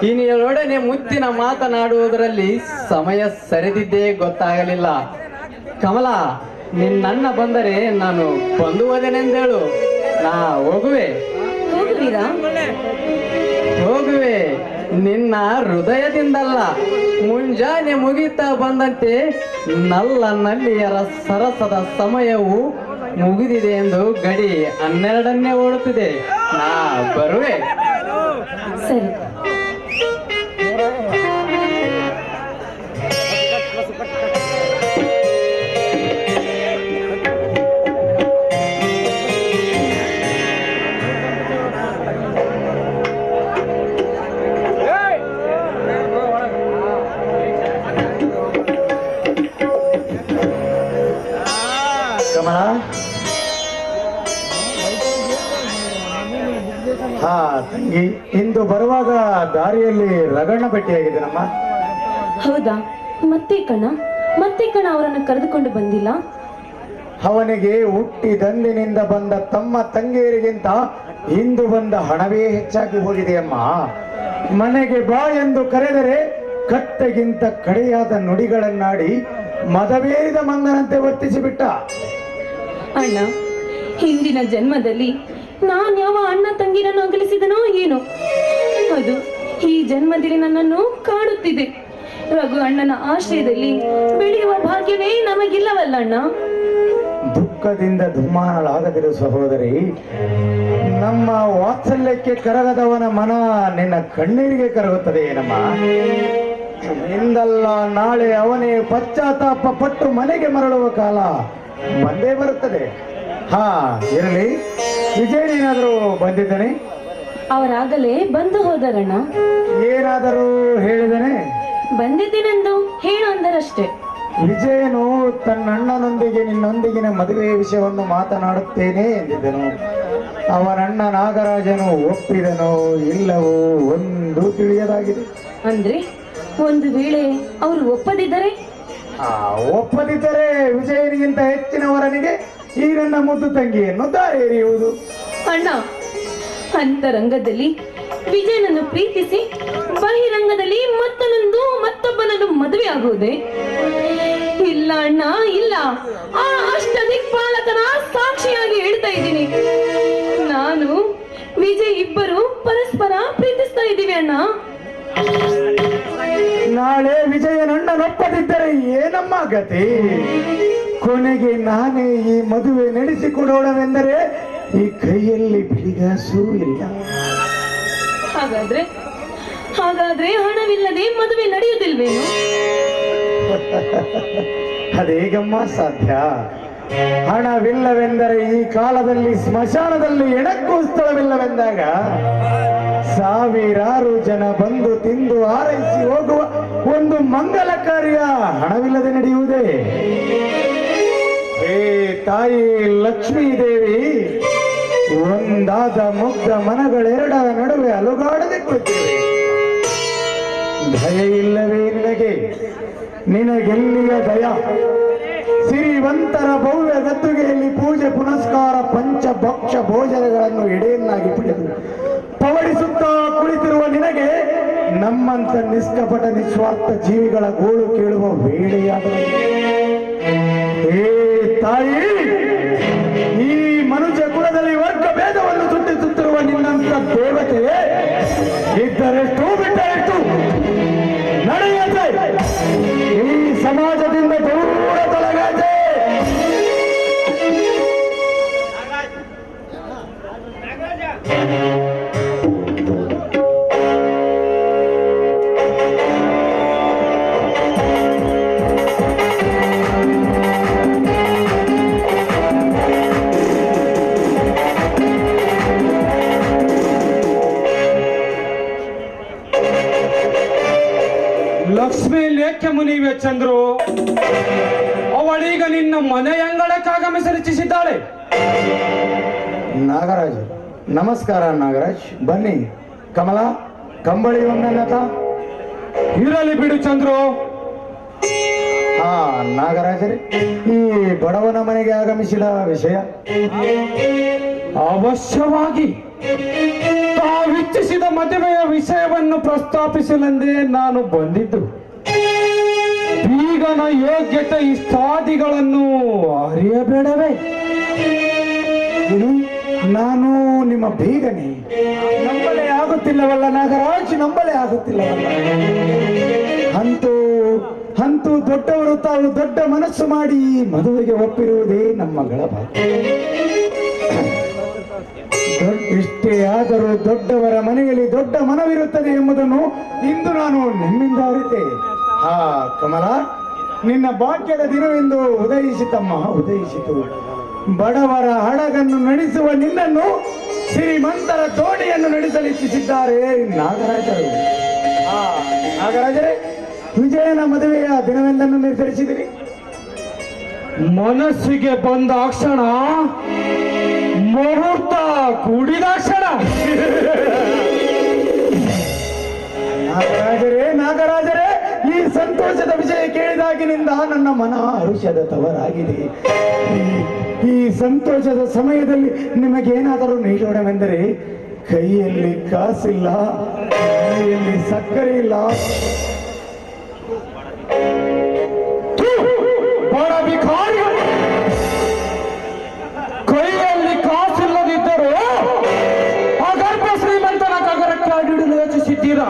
ಇನ್ನೊಡನೆ ಮುತ್ತಿನ ಮಾತನಾಡುವುದರಲ್ಲಿ ಸಮಯ ಸರಿದಿದ್ದೇ ಗೊತ್ತಾಗಲಿಲ್ಲ. ಕಮಲ, ನಿನ್ನಣ್ಣ ಬಂದರೆ ನಾನು ಬಂದುವುದೇನೆಂದೇಳು. ನಾ ಹೋಗುವೆ. ಹೋಗುವಿರಾ? ಹೋಗುವೆ, ನಿನ್ನ ಹೃದಯದಿಂದಲ್ಲ. ಮುಂಜಾನೆ ಮುಗಿತಾ ಬಂದಂತೆ ನಲ್ಲಿಯರ ಸರಸದ ಸಮಯವು ಮುಗಿದಿದೆ ಎಂದು ಗಡಿ 12ನೇ ಓಡುತ್ತಿದೆ. ನಾ ಬರುವೆ. ಸರಿ. ಕಮಲ, ಹಾ ತಂಗಿ, ಇಂದು ಬರುವಾಗ ದಾರಿಯಲ್ಲಿ ರಗಣ್ಣ ಭೇಟಿಯಾಗಿದ್ದೇನಮ್ಮ. ಹೌದಾ? ಮತ್ತೆ ಕಣ ಅವರನ್ನು ಕರೆದುಕೊಂಡು ಬಂದಿಲ್ಲ? ಅವನಿಗೆ ಹುಟ್ಟಿದಂದಿನಿಂದ ಬಂದ ತಮ್ಮ ತಂಗಿಯರಿಗಿಂತ ಇಂದು ಬಂದ ಹಣವೇ ಹೆಚ್ಚಾಗಿ ಹೋಗಿದೆಯಮ್ಮ. ಮನೆಗೆ ಬಾ ಎಂದು ಕರೆದರೆ ಕತ್ತೆಗಿಂತ ಕಡೆಯಾದ ನುಡಿಗಳನ್ನಾಡಿ ಮದವೇರಿದ ಮಂಗನಂತೆ ವರ್ತಿಸಿಬಿಟ್ಟ. ಅಣ್ಣ, ಹಿಂದಿನ ಜನ್ಮದಲ್ಲಿ ನಾನು ಯಾವ ಅಣ್ಣ ತಂಗಿರನ್ನು ಅಗಲಿಸಿದನೋ ಏನೋ, ಅದು ಈ ಜನ್ಮದಲ್ಲಿ ನನ್ನನ್ನು ಕಾಡುತ್ತಿದೆ. ರಘು ಅಣ್ಣನ ಆಶ್ರಯದಲ್ಲಿ ಬೆಳೆಯುವ ಭಾಗ್ಯವೇ ನಮಗಿಲ್ಲವಲ್ಲ ಅಣ್ಣ. ದುಃಖದಿಂದ ದುಮ್ಮಾನಳಾಗದಿರು ಸಹೋದರಿ. ನಮ್ಮ ವಾತ್ಸಲ್ಯಕ್ಕೆ ಕರಗದವನ ಮನ ನಿನ್ನ ಕಣ್ಣೀರಿಗೆ ಕರಗುತ್ತದೆ ಏನಮ್ಮ. ಇಂದಲ್ಲ ನಾಳೆ ಅವನೇ ಪಶ್ಚಾತ್ತಾಪ ಪಟ್ಟು ಮನೆಗೆ ಮರಳುವ ಕಾಲ ಬಂದೇ ಬರುತ್ತದೆ. ಹಾ ಇರಲಿ, ವಿಜಯನೇನಾದರೂ ಬಂದಿದ್ದಾನೆ? ಅವರಾಗಲೇ ಬಂದು ಹೋದರಣ್ಣ. ಏನಾದರೂ ಹೇಳಿದನೆ? ಬಂದಿದ್ದೇನೆಂದು ಹೇಳು ಅಂದರಷ್ಟೇ. ವಿಜಯನು ತನ್ನ ಅಣ್ಣನೊಂದಿಗೆ ನಿನ್ನೊಂದಿಗಿನ ಮದುವೆಯ ವಿಷಯವನ್ನು ಮಾತನಾಡುತ್ತೇನೆ ಎಂದಿದ್ದನು. ಅವನಣ್ಣ ನಾಗರಾಜನು ಒಪ್ಪಿದನೋ ಇಲ್ಲವೋ ಒಂದು ತಿಳಿಯದಾಗಿದೆ. ಅಂದ್ರೆ ಒಂದು ವೇಳೆ ಅವರು ಒಪ್ಪದಿದ್ದರೆ? ಒಪ್ಪದಿದ್ದರೆ ವಿಜಯನಿಗಿಂತ ಹೆಚ್ಚಿನವರನಿಗೆ ಈ ನನ್ನ ಮುದ್ದು ತಂಗಿಯನ್ನು ದಾರಿ ಎರೆಯುವುದು. ಅಣ್ಣ, ಅಂತರಂಗದಲ್ಲಿ ವಿಜಯನನ್ನು ಪ್ರೀತಿಸಿ ಬಹಿರಂಗದಲ್ಲಿ ಮತ್ತೊಬ್ಬನನ್ನು ಮದುವೆ ಆಗುವುದೇ? ಇಲ್ಲ ಅಣ್ಣ, ಇಲ್ಲ. ಆ ಅಷ್ಟದಿಕ್ಪಾಲಕನ ಸಾಕ್ಷಿಯಾಗಿ ಹೇಳ್ತಾ ಇದ್ದೀನಿ. ನಾನು ವಿಜಯ್ ಇಬ್ಬರು ಪರಸ್ಪರ ಪ್ರೀತಿಸ್ತಾ ಇದ್ದೀವಿ ಅಣ್ಣ. ನಾಳೆ ವಿಜಯನಣ್ಣನೊಪ್ಪದಿದ್ದರೆ ಏನಮ್ಮ ಗತಿ? ಕೊನೆಗೆ ನಾನೇ ಈ ಮದುವೆ ನಡೆಸಿಕೊಡೋಣವೆಂದರೆ ಈ ಕೈಯಲ್ಲಿ ಬಿಳಿಗಾಸೂ ಇಲ್ಲ. ಹಾಗಾದ್ರೆ ಹಣವಿಲ್ಲದೆ ಮದುವೆ ನಡೆಯುವುದಿಲ್ವೇನು? ಅದೇಗಮ್ಮ ಸಾಧ್ಯ? ಹಣವಿಲ್ಲವೆಂದರೆ ಈ ಕಾಲದಲ್ಲಿ ಸ್ಮಶಾನದಲ್ಲಿ ಎಡಕ್ಕೂ ಸ್ಥಳವಿಲ್ಲವೆಂದಾಗ ಸಾವಿರಾರು ಜನ ಬಂದು ತಿಂದು ಆರೈಸಿ ಹೋಗುವ ಒಂದು ಮಂಗಲ ಕಾರ್ಯ ಹಣವಿಲ್ಲದೆ ನಡೆಯುವುದೇ? ಹೇ ತಾಯಿ ಲಕ್ಷ್ಮೀ ದೇವಿ, ಒಂದಾದ ಮುಗ್ಧ ಮನಗಳೆರಡರ ನಡುವೆ ಅಲುಗಾಡದೆ ಕುಳಿತಿವೆ. ಭಯ ಇಲ್ಲವೇ ನಿನಗೆ? ನಿನಗೆಲ್ಲಿಯ ದಯ? ಸಿರಿವಂತರ ಭವ್ಯ ಗದ್ದುಗೆಯಲ್ಲಿ ಪೂಜೆ ಪುನಸ್ಕಾರ ಪಂಚಭಕ್ಷ ಭೋಜನಗಳನ್ನು ಎಡೆಯನ್ನಾಗಿ ಪಡೆದು ಪವಡಿಸುತ್ತಾ ಕುಳಿತಿರುವ ನಿನಗೆ ನಮ್ಮಂತ ನಿಷ್ಕಪಟ ನಿಸ್ವಾರ್ಥ ಜೀವಿಗಳ ಗೋಳು ಕೇಳುವ ವೇಳೆಯಾದರೆ ಹೇ ತಾಯಿ, ಈ ಮನುಷ್ಯ ಕುಲದಲ್ಲಿ ವರ್ಗ ಭೇದವನ್ನು ಸೃಷ್ಟಿಸುತ್ತಿರುವ ನಿನ್ನಂತ ದೇವತೆ ಇದ್ದರೆಷ್ಟು ಬಿಟ್ಟರೆಷ್ಟು ನಡೆಯದೆ ಈ ಸಮಾಜದಿಂದ ದೂರ ತೊಲಗದೆ. ಲಕ್ಷ್ಮಿ ಲೇಖ್ಯ ಮುನಿವೆ ಚಂದ್ರು, ಅವಳೀಗ ನಿನ್ನ ಮನೆಯಂಗಳಕ್ಕಾಗಮಿಸರಿಸಿದ್ದಾಳೆ. ನಾಗರಾಜ್, ನಮಸ್ಕಾರ ನಾಗರಾಜ್. ಬನ್ನಿ. ಕಮಲ, ಕಂಬಳಿ ಒಮ್ಮೆನ್ನತ. ಇರಲಿ ಬಿಡು ಚಂದ್ರು. ಹಾ ನಾಗರಾಜರೇ, ಈ ಬಡವನ ಮನೆಗೆ ಆಗಮಿಸಿದ ವಿಷಯ? ಅವಶ್ಯವಾಗಿ ತಾವಿಚ್ಛಿಸಿದ ಮದುವೆಯ ವಿಷಯವನ್ನು ಪ್ರಸ್ತಾಪಿಸಲೆಂದೇ ನಾನು ಬಂದಿದ್ದು. ಬೀಗನ ಯೋಗ್ಯತೆ ಇಷ್ಟಾದಿಗಳನ್ನು ಅರಿಯಬೇಡವೇ? ನಾನು ನಿಮ್ಮ ಬೀಗನೇ. ನಂಬಲೇ ಆಗುತ್ತಿಲ್ಲವಲ್ಲ ನಾಗರಾಜ್, ನಂಬಲೇ ಆಗುತ್ತಿಲ್ಲವಲ್ಲ. ಅಂತೂ ದೊಡ್ಡವರು ತಾವು ದೊಡ್ಡ ಮನಸ್ಸು ಮಾಡಿ ಮದುವೆಗೆ ಒಪ್ಪಿರುವುದೇ ನಮ್ಮ ಗಳಭಾಗ್ಯ. ಎಷ್ಟೇ ಆದರೂ ದೊಡ್ಡವರ ಮನೆಯಲ್ಲಿ ದೊಡ್ಡ ಮನವಿರುತ್ತದೆ ಎಂಬುದನ್ನು ಇಂದು ನಾನು ನಿಮ್ಮಿಂದ ಅರಿತೆ. ಹಾ ಕಮಲ, ನಿನ್ನ ಭಾಗ್ಯದ ದಿನವೆಂದು ಉದಯಿಸಿತಮ್ಮ, ಉದಯಿಸಿತು. ಬಡವರ ಹಡಗನ್ನು ನಡೆಸುವ ನಿನ್ನನ್ನು ಶ್ರೀಮಂತರ ದೋಣಿಯನ್ನು ನಡೆಸಲಿಚ್ಛಿಸಿದ್ದಾರೆ ನಾಗರಾಜರು. ನಾಗರಾಜರೇ, ವಿಜಯನ ಮದುವೆಯ ದಿನವೆಂದನ್ನು ನಿರ್ಧರಿಸಿದಿರಿ? ಮನಸ್ಸಿಗೆ ಬಂದ ಕ್ಷಣ, ಮುಹೂರ್ತ ಕೂಡಿದಾಕ್ಷಣ. ನಾಗರಾಜರೇ, ಈ ಸಂತೋಷದ ವಿಷಯ ಕೇಳಿದಾಗಿನಿಂದ ನನ್ನ ಮನ ಹರುಷದ ತವರಾಗಿದೆ. ಈ ಸಂತೋಷದ ಸಮಯದಲ್ಲಿ ನಿಮಗೇನಾದರೂ ನೀಡೋಣವೆಂದರೆ ಕೈಯಲ್ಲಿ ಕಾಸಿಲ್ಲ, ಕೈಯಲ್ಲಿ ಸಕ್ಕರೆ ಇಲ್ಲ. ಬಡ ಭಿಕಾರಿ, ಕೈಯಲ್ಲಿ ಕಾಸಿಲ್ಲದಿದ್ದರೂ ಅಗರ್ಭ ಶ್ರೀಮಂತನ ಕಗರಕ್ಕಾಡಿಡಲು ಯೋಚಿಸಿದ್ದೀರಾ?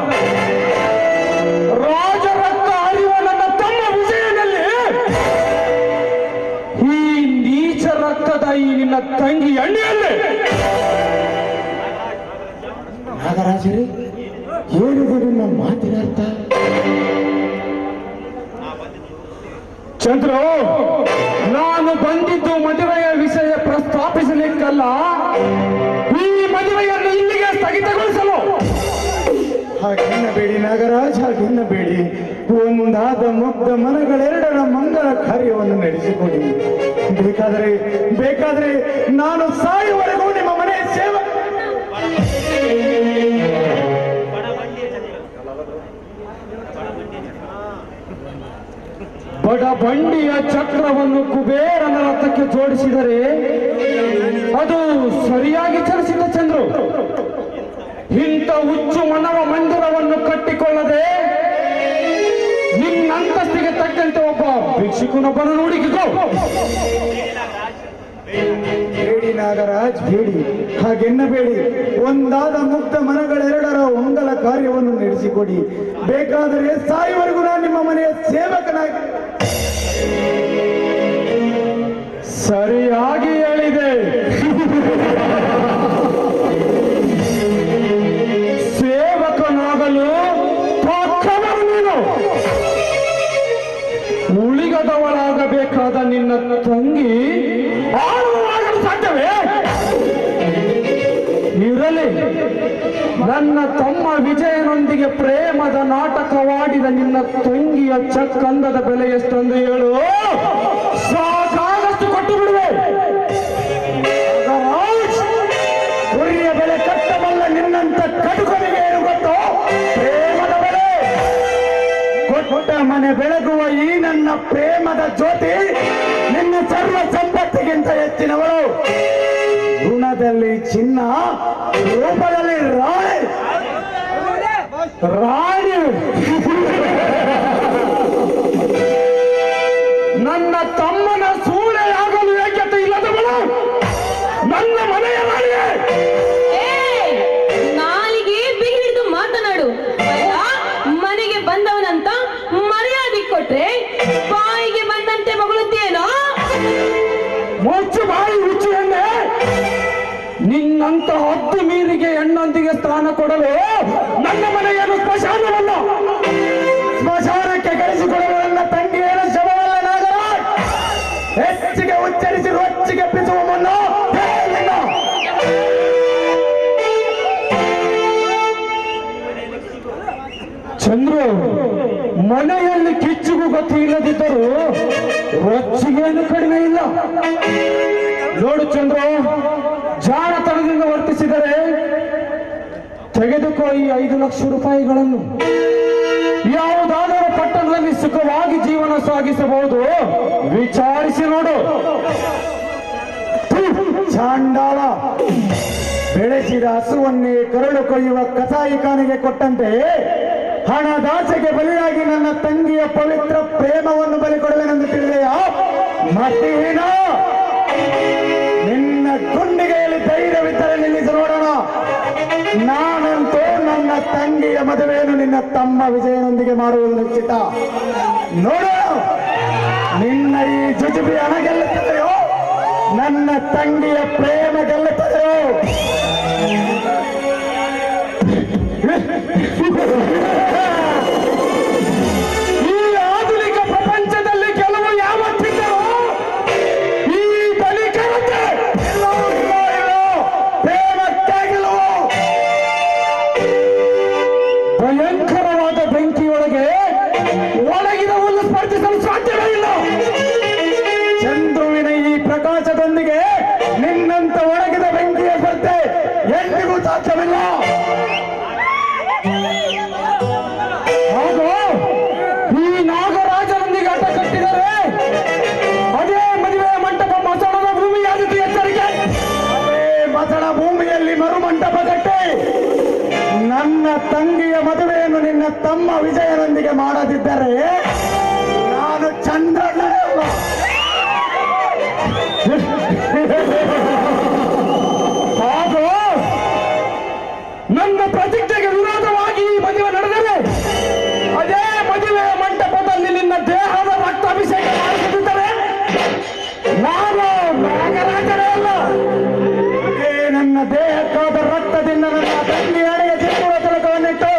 ರಾಜರಕ್ತ ಹರಿವ ನನ್ನ ತಮ್ಮ ವಿಜಯನಲ್ಲಿ ಈ ನೀಚ ರಕ್ತದ ಈ ನಿನ್ನ ತಂಗಿ ಎಣ್ಣೆಯಲ್ಲಿ. ನಾಗರಾಜರೇ, ಏನಿದೆ ನಿಮ್ಮ ಮಾತಿನ ಅರ್ಥ? ಚಂದ್ರು, ನಾನು ಬಂದಿದ್ದು ಮದುವೆಯ ವಿಷಯ ಪ್ರಸ್ತಾಪಿಸಲಿಕ್ಕಲ್ಲ, ಈ ಮದುವೆಯನ್ನು ಇಲ್ಲಿಗೆ ಸ್ಥಗಿತಗೊಳಿಸಲು. ಹಾಗೆನ್ನಬೇಡಿ ನಾಗರಾಜ್, ಹಾಗೆನ್ನಬೇಡಿ. ಒಂದಾದ ಮುಗ್ಧ ಮನಗಳೆರಡರ ಮಂಗಲ ಕಾರ್ಯವನ್ನು ನಡೆಸಿಕೊಡಿ. ಬೇಕಾದರೆ ನಾನು ಸಾಯುವವರೆಗೂ ನಿಮ್ಮ ಮನೆಯ ಸೇವೆ. ಬಡಬಂಡಿಯ ಚಕ್ರವನ್ನು ಕುಬೇರನ ರಥಕ್ಕೆ ಜೋಡಿಸಿದರೆ ಅದು ಸರಿಯಾಗಿ ಚಲಿಸಿದ ಚಂದ್ರು. ಇಂಥ ಹುಚ್ಚು ಮನವ ಮಂದಿರವನ್ನು ಕಟ್ಟಿಕೊಳ್ಳದೆ ನಿನ್ನಂತಸ್ತಿಗೆ ತಕ್ಕಂತೆ ಒಬ್ಬ ಭಿಕ್ಷುಕನೊಬ್ಬನು ಹುಡುಕಿಕೋ. ಬೇಡಿ ನಾಗರಾಜ್, ಬೇಡಿ, ಹಾಗೆನ್ನಬೇಡಿ. ಒಂದಾದ ಮುಗ್ಧ ಮನಗಳೆರಡರ ಒಂದಲ ಕಾರ್ಯವನ್ನು ನಡೆಸಿಕೊಡಿ. ಬೇಕಾದರೆ ಸಾಯುವರೆಗೂ ನಾನು ನಿಮ್ಮ ಮನೆಯ ಸೇವಕನಾಗಿ. ಸರಿಯಾಗಿ ಹೇಳಿದೆ. ಸೇವಕನಾಗಲು ಪಕ್ಕವರು ನೀನು. ಉಳಿಗದವಳಾಗಬೇಕಾದ ನಿನ್ನ ತಂಗಿ ಆಳುವಾಗಲು ಸಾಧ್ಯವೇ? ಇರಲಿ, ನನ್ನ ತಮ್ಮ ವಿಜಯನೊಂದಿಗೆ ಪ್ರೇಮದ ನಾಟಕವಾಡಿದ ನಿನ್ನ ತಂಗಿಯ ಚಕ್ಕಂದದ ಬೆಲೆ ಎಷ್ಟೊಂದು ಹೇಳು. ಸಾಕಾಗಷ್ಟು ಕೊಟ್ಟು ಬಿಡುವೆ. ಕುರಿಯ ಬೆಲೆ ಕಟ್ಟಬಲ್ಲ ನಿನ್ನಂತ ಕಡುಕನಿಗೆ ಏನು ಗೊತ್ತೋ ಪ್ರೇಮದ ಬೆಲೆ. ಕೊಟ್ಟ ಮನೆ ಬೆಳಗುವ ಈ ನನ್ನ ಪ್ರೇಮದ ಜ್ಯೋತಿ ನಿನ್ನ ಸರ್ವ ಸಂಪತ್ತಿಗಿಂತ ಹೆಚ್ಚಿನವಳು. ಗುಣದಲ್ಲಿ ಚಿನ್ನ, ರೂಪದಲ್ಲಿ ರಾಣಿ. ನನ್ನ ತಮ್ಮನ ಸೂಳೆಯಾಗಲು ಯೋಗ್ಯತೆ ಇಲ್ಲದವಳು ನನ್ನ ಮನೆಯ ರಾಣಿಯೇ. ನಾಲಿಗೆ ಬಿಗಿ ಹಿಡಿದು ಮಾತನಾಡು. ಮನೆಗೆ ಬಂದವನಂತ ಮರ್ಯಾದೆ ಕೊಟ್ರೆ ಬಾಯಿಗೆ ಬಂದಂತೆ ಮಗಳುತ್ತೇನೋ. ಮುಚ್ಚು ಬಾಯಿ, ಹುಚ್ಚು ಎಣ್ಣೆ. ನಿನ್ನಂತ ಹತ್ತು ಮೀರಿಗೆ ಹೆಣ್ಣೊಂದಿಗೆ ಸ್ಥಾನ ಕೊಡಲು ನನ್ನ ಮನೆಯನ್ನು ಸ್ಮಶಾನವಲ್ಲ. ಸ್ಮಶಾನಕ್ಕೆ ಕಳಿಸಿಕೊಡಲು ನನ್ನ ತಂಗಿಯನ್ನು ಶವವಲ್ಲ ನಾಗರಾಜ್. ಹೆಚ್ಚಿಗೆ ಉಚ್ಚರಿಸಿ ರೊಚ್ಚಿಗೆ ಪಿಸುವ ಮುನ್ನ ಚಂದ್ರು, ಮನೆಯಲ್ಲಿ ಕಿಚ್ಚುಗೂ ಗತಿ ಇಲ್ಲದಿದ್ದರೂ ರೊಚ್ಚಿಗೇನು ಕಡಿಮೆ ಇಲ್ಲ. ನೋಡು ಚಂದ್ರು, ಜಾಣತನದಿಂದ ವರ್ತಿಸಿದರೆ ತೆಗೆದುಕೋ ಈ 5 ಲಕ್ಷ ರೂಪಾಯಿಗಳನ್ನು. ಯಾವುದಾದರೂ ಪಟ್ಟಣದಲ್ಲಿ ಸುಖವಾಗಿ ಜೀವನ ಸಾಗಿಸಬಹುದು, ವಿಚಾರಿಸಿ ನೋಡು. ಚಾಂಡಾಲ, ಬೆಳೆಸಿದ ಹಸುವನ್ನೇ ಕರಳು ಕೊಯ್ಯುವ ಕಸಾಯಿಖಾನೆಗೆ ಕೊಟ್ಟಂತೆ ಹಣದಾಸೆಗೆ ಬಲಿಯಾಗಿ ನನ್ನ ತಂಗಿಯ ಪವಿತ್ರ ಪ್ರೇಮವನ್ನು ಬಲಿ ಕೊಡುವೆನೆಂದು ತಿಳಿದೆಯಾ? ಮತ್ತೇನೋ ನಿನ್ನ ಗುಂಡಿಗೆಯಲ್ಲಿ ಧೈರ್ಯವಿದ್ದರೆ ನಿಲ್ಲಿಸಿ ನೋಡೋಣ. ನಾನಂತೂ ನನ್ನ ತಂಗಿಯ ಮದುವೆಯನ್ನು ನಿನ್ನ ತಮ್ಮ ವಿಜಯನೊಂದಿಗೆ ಮಾಡುವುದು ನಿಶ್ಚಿತ. ನೋಡು, ನಿನ್ನ ಈ ಜುಜುಬಿ ಹಣ ಗೆಲ್ಲುತ್ತದೆಯೋ ನನ್ನ ತಂಗಿಯ ಪ್ರೇಮ ಗೆಲ್ಲುತ್ತದೆಯೋ? ಈ ಆಧುನಿಕ ಪ್ರಪಂಚದಲ್ಲಿ ಕೆಲವು ಯಾವತ್ತಿದ್ದರು ಈ ಬಲಿಕರತೆ ಪ್ರೇಮಕ್ಕೆ ಗೆಲುವು. ಭಯಂಕರವಾದ ಬೆಂಕಿಯೊಳಗೆ ಒಳಗಿನವನ್ನು ಸ್ಪರ್ಧಿಸಲು ಸಾಧ್ಯವೇ ಇಲ್ಲ. ಚಂದ್ರುವಿನ ಈ ಪ್ರಕಾಶದೊಂದಿಗೆ ನಿನ್ನಂತ ಒಳಗಿದ ಬೆಂಕಿಯ ಸ್ಪರ್ಧೆ ಎಂದಿಗೂ ಸಾಧ್ಯವಿಲ್ಲ. ಹಾಗೂ ಈ ನಾಗರಾಜನೊಂದಿಗೆ ಆಟ ಕಟ್ಟಿದರೆ ಅದೇ ಮದುವೆಯ ಮಂಟಪ ಮಸಣದ ಭೂಮಿಯಾದಿತು. ಎಚ್ಚರಿಕೆ! ಅದೇ ಮಸಣ ಭೂಮಿಯಲ್ಲಿ ಮರುಮಂಟಪ ಕಟ್ಟಿ ನನ್ನ ತಂಗಿಯ ಮದುವೆಯನ್ನು ನಿನ್ನ ತಮ್ಮ ವಿಜಯನೊಂದಿಗೆ ಮಾಡದಿದ್ದರೆ ನಾನು ಚಂದ್ರನೇ ಅಲ್ಲ. ಹಾಗೂ ನನ್ನ ಪ್ರತಿಜ್ಞೆಗೆ ವಿರೋಧವಾಗಿ ಈ ಮದುವೆ ನಡೆದರೆ ಅದೇ ಮದುವೆಯ ಮಂಟಪದಲ್ಲಿ ನಿನ್ನ ದೇಹದ ರಕ್ತಾಭಿಷೇಕ ಮಾಡಿಸುತ್ತಿದ್ದರೆ ನಾನು ನಾಗರಾಜನೇ ಅಲ್ಲ. ಅದೇ ನನ್ನ ದೇಹಕ್ಕಾದ ರಕ್ತದಿಂದ ನನ್ನ ತಂಗಿ ಅಡೆಗೆ ತಿರುಗುವ ತಿಲಕವನ್ನಿಟ್ಟು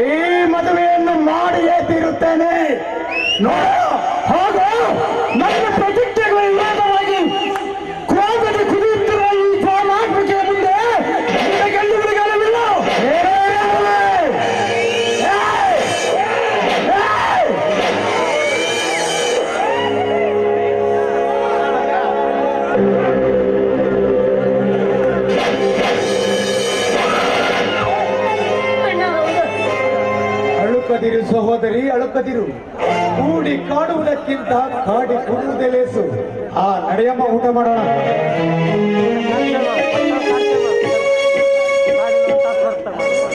ಈ ಮದುವೆಯನ್ನು ಮಾಡಿಯೇ ತೀರುತ್ತೇನೆ. ನೋಡು, ಹಾಗೂ ನನ್ನ ಪ್ರತಿಜ್ಞೆಗಳ ವಿರೋಧವಾಗಿ ಕ್ರೋಧಕ್ಕೆ ಕುದಿಯುತ್ತಿರುವ ಈ ಜ್ವಾಲಾಗ್ನಿಯ ಮುಂದೆ ಗೆಲ್ಲುವುದಿಲ್ಲ. ಅಳುಕದಿರು ಸಹೋದರಿ, ಅಳುಕದಿರು. ಕೂಡಿ ಕಾಡುವುದಕ್ಕಿಂತ ಕಾಡಿ ಕೂಡುವುದೇ ಲೇಸು. ನಡೆಯಮ್ಮ, ಊಟ ಮಾಡೋಣ.